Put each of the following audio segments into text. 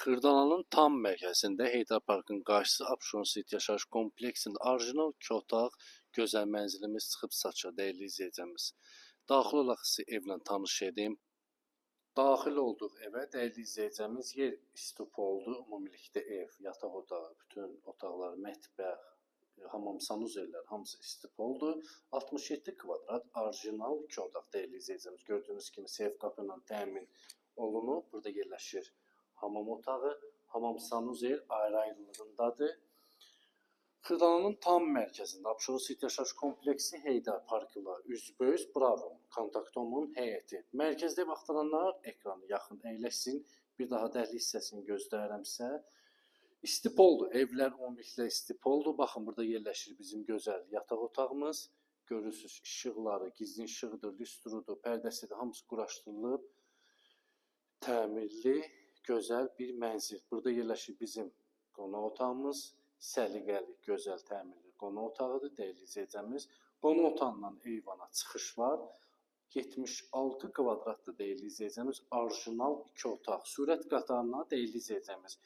Kırdalanın tam mərkəzində Heydər Parkın qarşısı Abşeron City yaşayış kompleksində orijinal 2 otaq gözəl mənzilimiz çıxıb saça, dəyərli izləyicimiz. Daxil olaq sizə evlə tanış edeyim. Daxil olduq evə, dəyərli izləyicimiz, yer istif oldu. Ümumilikdə ev, yataq otağı, bütün otaqlar, mətbəx, hamam sanuzəllər hamısı istif oldu. 67 kvadrat orijinal 2 otaq, dəyərli izləyicimiz. Gördüyünüz kimi seyf qapı ilə təmin olunub. Burada yerləşir hamam otağı, hamam sanuzel ayrı-ayrılığındadır. Kırdalanın tam mərkəzində Abşeron City yaşayış kompleksi Heydər Parkı ilə üzbəüz Bravo kontaktomun həyəti. Mərkəzdə baxdıranlar ekranı yaxın əyləşsin. Bir daha dəhliz hissəsini göstərirəm sizə. İstipoldur. Evlər ümumilikdə istipoldur. Baxın, burada yerləşir bizim gözəl yataq otağımız. Görürsünüz, işıqları, gizlin işığıdır, lüstrudur, pərdəsidir, hamısı quraşdırılıb. Təmirli, gözəl bir mənzil. Burada yerləşir bizim qonaq otağımız. Səliqəli, gözəl təmirli qonaq otağıdır, dəyərli izləyicimiz. Qonaq otağından eyvana çıxış var. 76 kvadratdır, dəyərli izləyicimiz. Orijinal 2 otaq. Sürət qatarına, dəyərli izləyicimiz,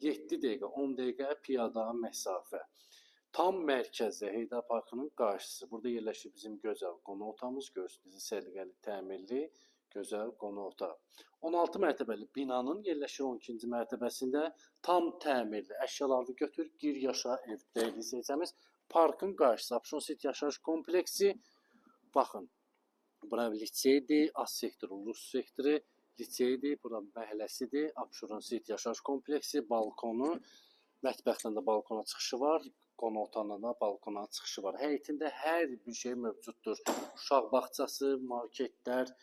7 dəqiqə, 10 dəqiqə piyada məsafə. Tam mərkəzdə Heydər Parkının qarşısı. Burada yerləşir bizim gözəl qonaq otağımız. Görürsünüz, səliqəli, təmirli, gözəl qonaq otağı. 16 mərtəbəli binanın yerləşir 12-ci mərtəbəsində tam təmirli əşyalarını götür, gir yaşa ev, dəyərli izləyicimiz. Parkın qarşısı Abşeron City yaşayış kompleksi. Baxın, bura liseydir, az sektoru, ulus sektoru, liseydir, bura məhəlləsidir. Abşeron City yaşayış kompleksi, balkonu, mətbəxdən də balkona çıxışı var. Qonaq otağından da balkona çıxışı var. Həyətində hər bir şey mövcuddur. Uşaq bağçası, marketlər,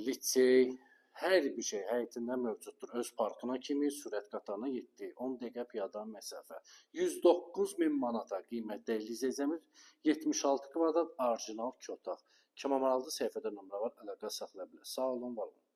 lisey, hər bir şey həyətində mövcuddur. Öz parkına kimi sürət qatarına 7-10 dəqiqə piyada məsafə. 109.000 manata qiymətdə izləyəcəyimiz 76 kvadrat orijinal 2 otaq. Kim maraqlıdır, səhifədə nömrə var, əlaqə saxlaya bilər. Sağ olun, var olun.